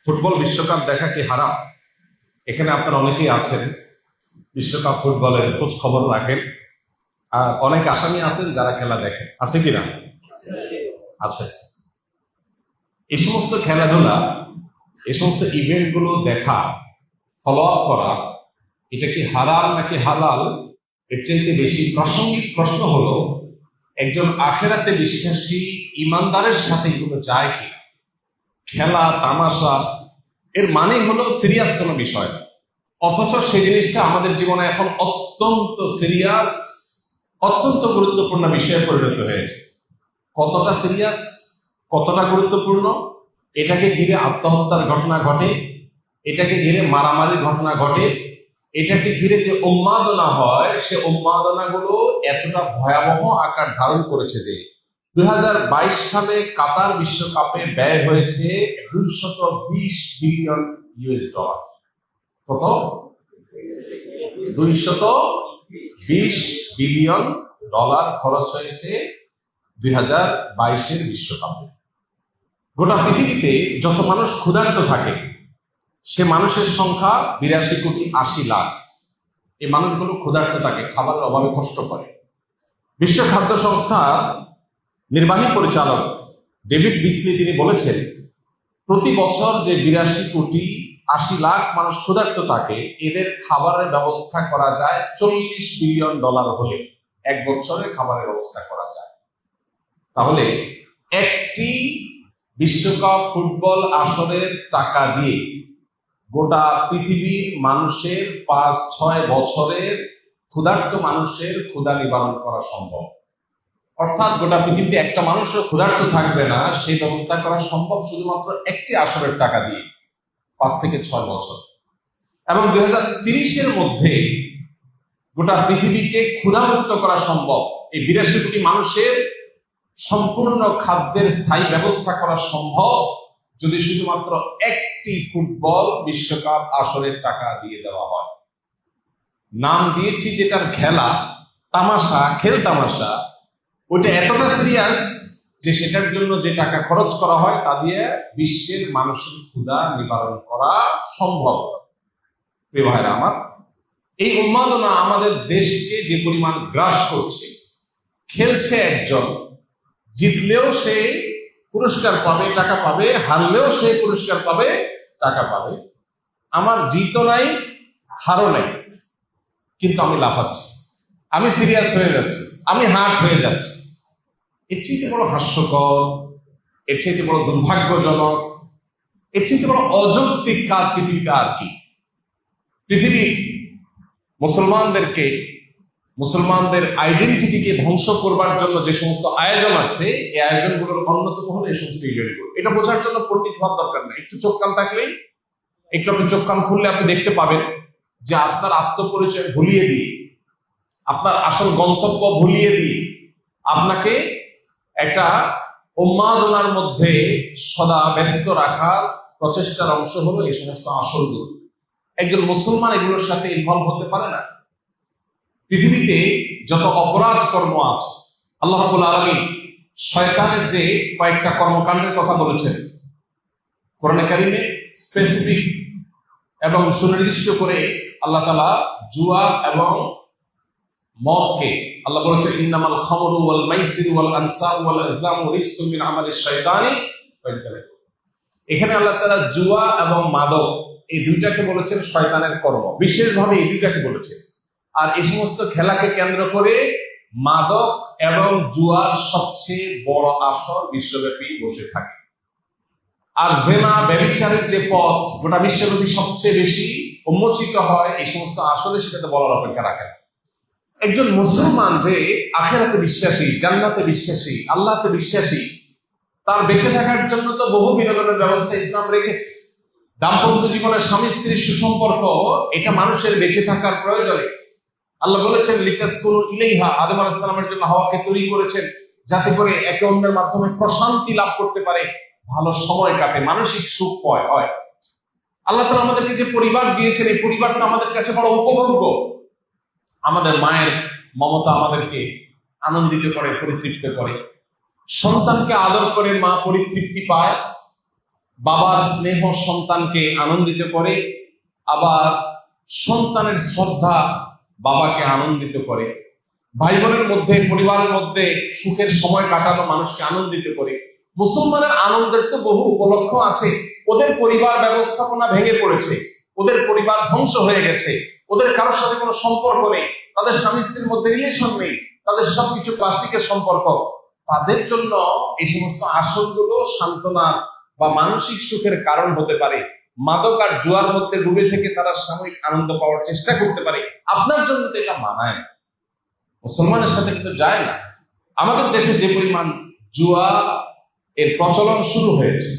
Football বিশ্বকাপ দেখা কি হারাম? এখানে আপনারা অনেকেই আছেন বিশ্বকাপ ফুটবলের খোঁজ খবর রাখেন, আর অনেক আসামি আছেন যারা খেলা দেখেন। আছে কিনা? আছে। এই সমস্ত খেলাধুলা, এই সমস্ত ইভেন্ট গুলো দেখা, ফলো আপ করা, এটা কি হারাম নাকি হালাল? এর চাইতে বেশি প্রাসঙ্গিক প্রশ্ন হলো, একজন আখেরাতে বিশ্বাসী ইমানদারের সাথে এগুলো যায় কি? খেলা তামাশা এর মানে হলো সিরিয়াস কোনো বিষয়, অথচ সেই জিনিসটা আমাদের জীবনে এখন অত্যন্ত সিরিয়াস, অত্যন্ত গুরুত্বপূর্ণ বিষয়ে পরিণত হয়েছে। কতটা সিরিয়াস, কতটা গুরুত্বপূর্ণ? এটাকে ঘিরে আত্মহত্যার ঘটনা ঘটে, এটাকে ঘিরে মারামারির ঘটনা ঘটে, এটাকে ঘিরে যে উন্মাদনা হয়, সে উন্মাদনাগুলো এতটা ভয়াবহ আকার ধারণ করেছে যে 2022 সালে কাতার বিশ্বকাপে ব্যয় হয়েছে 220 বিলিয়ন ইউএস ডলার। কত? 220 বিলিয়ন ডলার খরচ হয়েছে 2022-এর বিশ্বকাপে। গোটা পৃথিবীতে যত মানুষ ক্ষুধার্ত থাকে, সে মানুষের সংখ্যা 82,80,00,000। এই মানুষগুলো ক্ষুধার্ত থাকে, খাবারের অভাবে কষ্ট করে। বিশ্ব খাদ্য সংস্থার নির্বাহী পরিচালক ডেভিড বিসলি তিনি বলেছেন, প্রতি বছর যে 82,80,00,000 মানুষ ক্ষুধার্ত থাকে, এদের খাবারের ব্যবস্থা করা যায় 40 বিলিয়ন ডলার হলে এক বছরে খাবারের ব্যবস্থা করা যায়। তাহলে একটি বিশ্বকাপ ফুটবল আসরের টাকা দিয়ে গোটা পৃথিবীর মানুষের 5-6 বছরের ক্ষুধার্ত মানুষের ক্ষুধা নিবারণ করা সম্ভব। অর্থাৎ গোটা পৃথিবীতে একটা মানুষও ক্ষুধার্ত থাকবে না, সেই ব্যবস্থা করা সম্ভব শুধুমাত্র একটি আসরের টাকা দিয়ে 5 থেকে 6 বছর। এবং 2030-এর মধ্যে গোটা পৃথিবীকে ক্ষুধামুক্ত করা সম্ভব। এই 82 কোটি মানুষের সম্পূর্ণ খাদ্যের স্থায়ী ব্যবস্থা করা সম্ভব যদি শুধুমাত্র একটি ফুটবল বিশ্বকাপ আসরের টাকা দিয়ে দেওয়া হয়। নাম দিয়েছি যেটার খেলা তামাশা, খেল তামাশা, ওইটা এতটা সিরিয়াস যে সেটার জন্য যে টাকা খরচ করা হয় তা দিয়ে বিশ্বের মানুষের ক্ষুধা নিবারণ করা সম্ভব। প্রিয় ভাইরা আমার, এই উন্মাদনা আমাদের দেশকে যে পরিমাণ গ্রাস করছে, খেলছে একজন, জিতলেও সে পুরস্কার পাবে, টাকা পাবে, হারলেও সে পুরস্কার পাবে, টাকা পাবে। আমার জিতও নাই, হারও নাই, কিন্তু আমি লাফাচ্ছি, আমি সিরিয়াস হয়ে যাচ্ছি, আমি হার্ট হয়ে যাচ্ছি। এর চেয়ে বড় হাস্যকর, এর চেয়ে বড় দুর্ভাগ্যজনক, এর চেয়ে বড় অযৌক্তিক কাজ পৃথিবীতে আর কি? পৃথিবী মুসলমানদেরকে, মুসলমানদের আইডেন্টিটিকে ধ্বংস করবার জন্য যে সমস্ত আয়োজন আছে, এই আয়োজনগুলোর অন্যতম হলো এই সমস্ত ইভেন্টগুলো। এটা বোঝার জন্য পণ্ডিত হওয়ার দরকার নেই, একটু চোখ কান থাকলেই, একটু আপনি চোখ কান খুললে আপনি দেখতে পাবেন যে আপনার আত্মপরিচয় ভুলিয়ে দিয়ে, আপনার আসল গন্তব্য ভুলিয়ে দিয়ে আপনাকে একটা উন্মাদনার মধ্যে সদা ব্যস্ত রাখার প্রচেষ্টার অংশ হলো এই সমস্ত আসলগুলো। একজন মুসলমান এগুলোর সাথে ইনভলভ হতে পারে না। পৃথিবীতে যত অপরাধ কর্ম আছে, আল্লাহ রাব্বুল আলামিন শয়তানের যে কয়েকটা কর্মকাণ্ডের কথা বলেছেন কোরআনে কারিমে, স্পেসিফিক এবং সুনির্দিষ্ট করে আল্লাহ তাআলা জুয়া এবং মদকে আল্লাহ বলেছেন, ইন্নামাল খামরু ওয়াল মাইসিরু ওয়াল আনসাবু ওয়াল আজলামু রিজসুম মিন আমালিশ শাইতানি ফাজতানিবু। এখানে আল্লাহ তাআলা জুয়া এবং মাদক এই দুইটাকে বলেছেন শয়তানের কর্ম, বিশেষভাবে এই দুইটাকে বলেছেন। আর এই সমস্ত খেলাকে কেন্দ্র করে মাদক এবং জুয়ার সবচেয়ে বড় আসর বিশ্বব্যাপী বসে থাকে। আর জেনা, ব্যভিচারের যে পথ গোটা বিশ্বব্যাপী সবচেয়ে বেশি উন্মোচিত হয়, এই সমস্ত আসলে সেটাতে বলার অপেক্ষা রাখে না। একজন মুসলমান যে আখিরাতে বিশ্বাসী, জান্নাতে বিশ্বাসী, আল্লাহতে বিশ্বাসী, তার বেঁচে থাকার জন্য তো বহু বিনোদনের ব্যবস্থা ইসলাম রেখেছে। দাম্পত্য জীবনের স্বামী স্ত্রীর সুসম্পর্ক, এটা মানুষের বেঁচে থাকার প্রয়োজনে। আল্লাহ বলেছেন, লিতাসকুনু ইলাইহা, আদম আলাইহিস সালামের জন্য হাওয়াকে তৈরি করেছেন যাতে করে একে অন্যের মাধ্যমে প্রশান্তি লাভ করতে পারে, ভালো সময় কাটে, মানসিক সুখ হয়। আল্লাহ তাআলা আমাদেরকে যে পরিবার দিয়েছেন, এই পরিবারটা আমাদের কাছে বড় উপভোগ্য। আমাদের মায়ের মমতা আমাদেরকে আনন্দিত করে, পরিতৃপ্ত করে। সন্তানকে আদর করে মা পরিতৃপ্তি পায়, বাবার স্নেহ সন্তানকে আনন্দিত করে, আবার সন্তানের শ্রদ্ধা বাবাকে আনন্দিত করে। ভাই বোনের মধ্যে, পরিবারের মধ্যে সুখের সময় কাটানো মানুষকে আনন্দিত করে। মুসলমানের আনন্দের তো বহু উপলক্ষ আছে। ওদের পরিবার ব্যবস্থাপনা ভেঙে পড়েছে, ওদের পরিবার ধ্বংস হয়ে গেছে, ওদের কারোর সাথে কোনো সম্পর্ক নেই, তাদের স্বামী স্ত্রীর মধ্যে রিলেশন নেই, তাদের সবকিছু প্লাস্টিকের সম্পর্ক। তাদের জন্য এই সমস্ত আসরগুলো সান্ত্বনা বা মানসিক সুখের কারণ হতে পারে। মাদক আর জুয়ার মধ্যে ডুবে থেকে তারা সাময়িক আনন্দ পাওয়ার চেষ্টা করতে পারে। আপনার জন্য তো এটা মানায় না, মুসলমানের সাথে কিন্তু যায় না। আমাদের দেশে যে পরিমাণ জুয়া এর প্রচলন শুরু হয়েছে,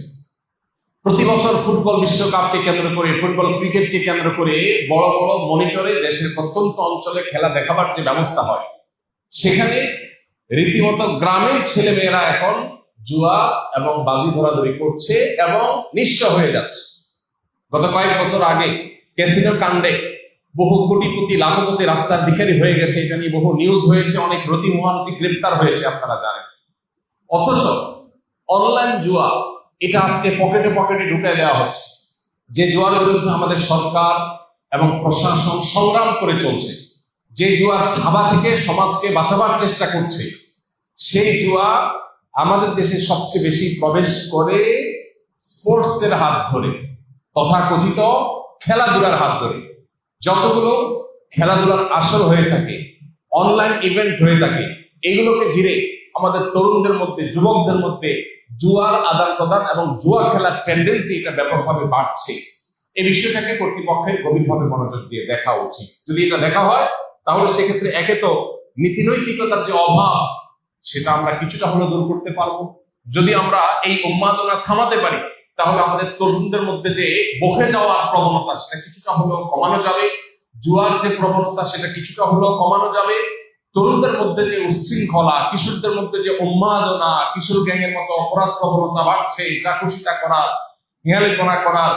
প্রতি বছর ফুটবল বিশ্বকাপকে কেন্দ্র করে, ফুটবল ক্রিকেটকে কেন্দ্র করে বড় বড় মনিটরে দেশের প্রত্যন্ত অঞ্চলে খেলা দেখাবার যে ব্যবস্থা হয়, সেখানে রীতিমতো গ্রামের ছেলে মেয়েরা এখন জুয়া এবং বাজি ধরাধরি করছে এবং নিঃস্ব হয়ে যাচ্ছে। গত কয়েক বছর আগে ক্যাসিনো কাণ্ডে বহু কোটিপতি লাখপতি রাস্তার ভিখারি হয়ে গেছে, এটা নিয়ে বহু নিউজ হয়েছে, অনেক রতি মহান্তি গ্রেপ্তার হয়েছে, আপনারা জানেন। অথচ অনলাইন জুয়া এটা আজকে পকেটে পকেটে ঢুকে দেওয়া হচ্ছে। যে জুয়ার বিরুদ্ধে আমাদের সরকার এবং প্রশাসন সংগ্রাম করে চলছে, যে জুয়ার থাবা থেকে সমাজকে বাঁচাবার চেষ্টা করছে, সেই জুয়া আমাদের দেশে সবচেয়ে বেশি প্রবেশ করে স্পোর্টসের হাত ধরে, তথাকথিত খেলাধুলার হাত ধরে। যতগুলো খেলাধুলার আসর হয়ে থাকে, অনলাইন ইভেন্ট হয়ে থাকে, এগুলোকে ঘিরে আমাদের তরুণদের মধ্যে, যুবকদের মধ্যে জুয়ার আদান প্রদান এবং জুয়া খেলার টেন্ডেন্সি এটা ব্যাপকভাবে বাড়ছে। এই বিষয়টাকে কর্তৃপক্ষের গভীরভাবে মনোযোগ দিয়ে দেখা উচিত। যদি এটা দেখা হয়, তাহলে সেক্ষেত্রে একে তো নীতিনৈতিকতার যে অভাব, সেটা আমরা কিছুটা হলেও দূর করতে পারবো। যদি আমরা এই উন্মাদনা থামাতে পারি, তাহলে আমাদের তরুণদের মধ্যে যে বহে যাওয়ার প্রবণতা, সেটা কিছুটা হলেও কমানো যাবে। জুয়ার যে প্রবণতা, সেটা কিছুটা হলেও কমানো যাবে। তরুণদের মধ্যে যে উচ্ছৃঙ্খলা, কিশোরদের মধ্যে যে উন্মাদনা, কিশোর গ্যাংয়ের মতো অপরাধ প্রবণতা বাড়ছে, চাকুশিটা করার, হেয়ালিপনা করার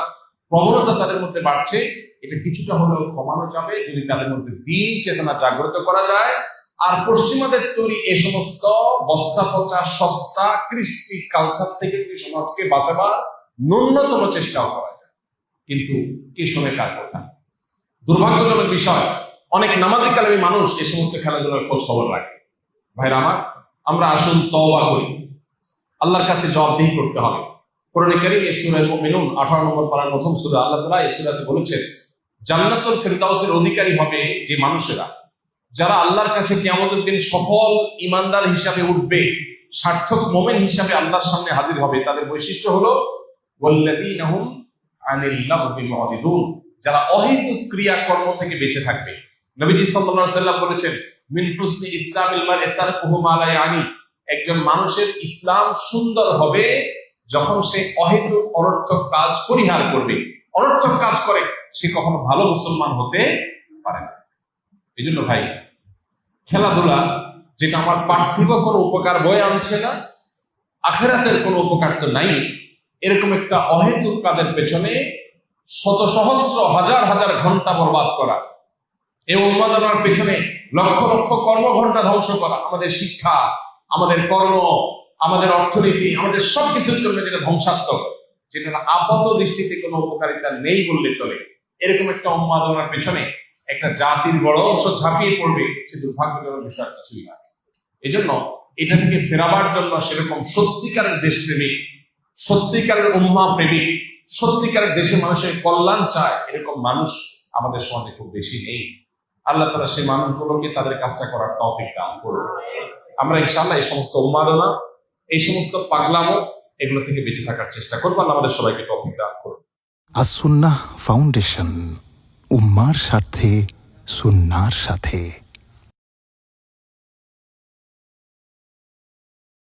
প্রবণতা তাদের মধ্যে বাড়ছে, এটা কিছুটা হলেও কমানো যাবে যদি তাদের মধ্যে দিন চেতনা জাগ্রত করা যায়। আর পশ্চিমাদের তৈরি এই সমস্ত বস্তা পচা সস্তা কৃষ্টি কালচার থেকে সমাজকে বাঁচাবার ন্যূনতম চেষ্টাও করা যায়। কিন্তু কে শোনে কার কথা? দুর্ভাগ্যজনক বিষয়, অনেক নামাজি কালামী মানুষ এই সমস্ত খেলাধুলার খোঁজ খবর রাখে। ভাইরা আমার, আমরা আসুন তওবা করি, আল্লাহর কাছে জবাবদিহি করতে হবে। কোরআনে কারীম সূরা মুমিনুন 18 নম্বর পারার প্রথম সূরা, আল্লাহ তাআলা এই সূরাতে বলেছেন, জান্নাতুল ফিরদাউসের অধিকারী হবে যে মানুষেরা, যারা আল্লাহর কাছে কিয়ামতের দিন সফল ঈমানদার হিসাবে উঠবে, সার্থক মুমিন হিসাবে আল্লাহর সামনে হাজির হবে। তাদের বৈশিষ্ট্য হলো ওয়াল্লাযীনা হুম আনিল লাগবি মুরিদুন, যারা অহেতুক ক্রিয়াকর্ম থেকে বেঁচে থাকবে। নবীজি সাল্লাল্লাহু আলাইহি ওয়াসাল্লাম বলেছেন, মিন হুসনি ইসলামিল মারই তারকুহু মা লা ইয়ানি, একজন মানুষের ইসলাম সুন্দর হবে যখন সে অহেতুক অনর্থক কাজ পরিহার করবে। অনর্থক কাজ করে সে কখনো ভালো মুসলমান হতে পারে না। এই জন্য ভাই, খেলাধুলা যেটা আমার পার্থিব কোনো উপকার বয়ে আনছে না, আখিরাতের কোনো উপকার তো নাই, এরকম একটা অহেতুক কাজের পেছনে শত সহস্র হাজার হাজার ঘন্টা বরবাদ করা, এই উন্মাদনার পেছনে লক্ষ লক্ষ কর্মঘন্টা ধ্বংস করা, আমাদের শিক্ষা, আমাদের কর্ম, আমাদের অর্থনীতি, আমাদের সবকিছুর জন্য যেটা ধ্বংসাত্মক, যেটা আপাত দৃষ্টিতে কোনো উপকারিতা নেই বললে চলে, এরকম একটা উন্মাদনার পেছনে একটা জাতির বড় অংশ ঝাঁপিয়ে পড়বে, সে দুর্ভাগ্যজনক বিষয় কিছুই না। এই জন্য এটা থেকে ফেরাবার জন্য সেরকম সত্যিকারের দেশপ্রেমিক, সত্যিকারের উম্মাহ প্রেমিক, সত্যিকারের দেশের মানুষের কল্যাণ চায়, এরকম মানুষ আমাদের সমাজে খুব বেশি নেই। আল্লাহ তাআলা সেই মানুষগুলোকে তাদের কাজটা করার তৌফিক দান করুন। আমরা ইনশাআল্লাহ এই সমস্ত উন্মাদনা, এই সমস্ত পাগলামো, এগুলো থেকে বেঁচে থাকার চেষ্টা করবো। আল্লাহ আমাদের সবাইকে তৌফিক দান করুন। আস-সুন্নাহ ফাউন্ডেশন, উম্মার স্বার্থে সুন্নাহর সাথে।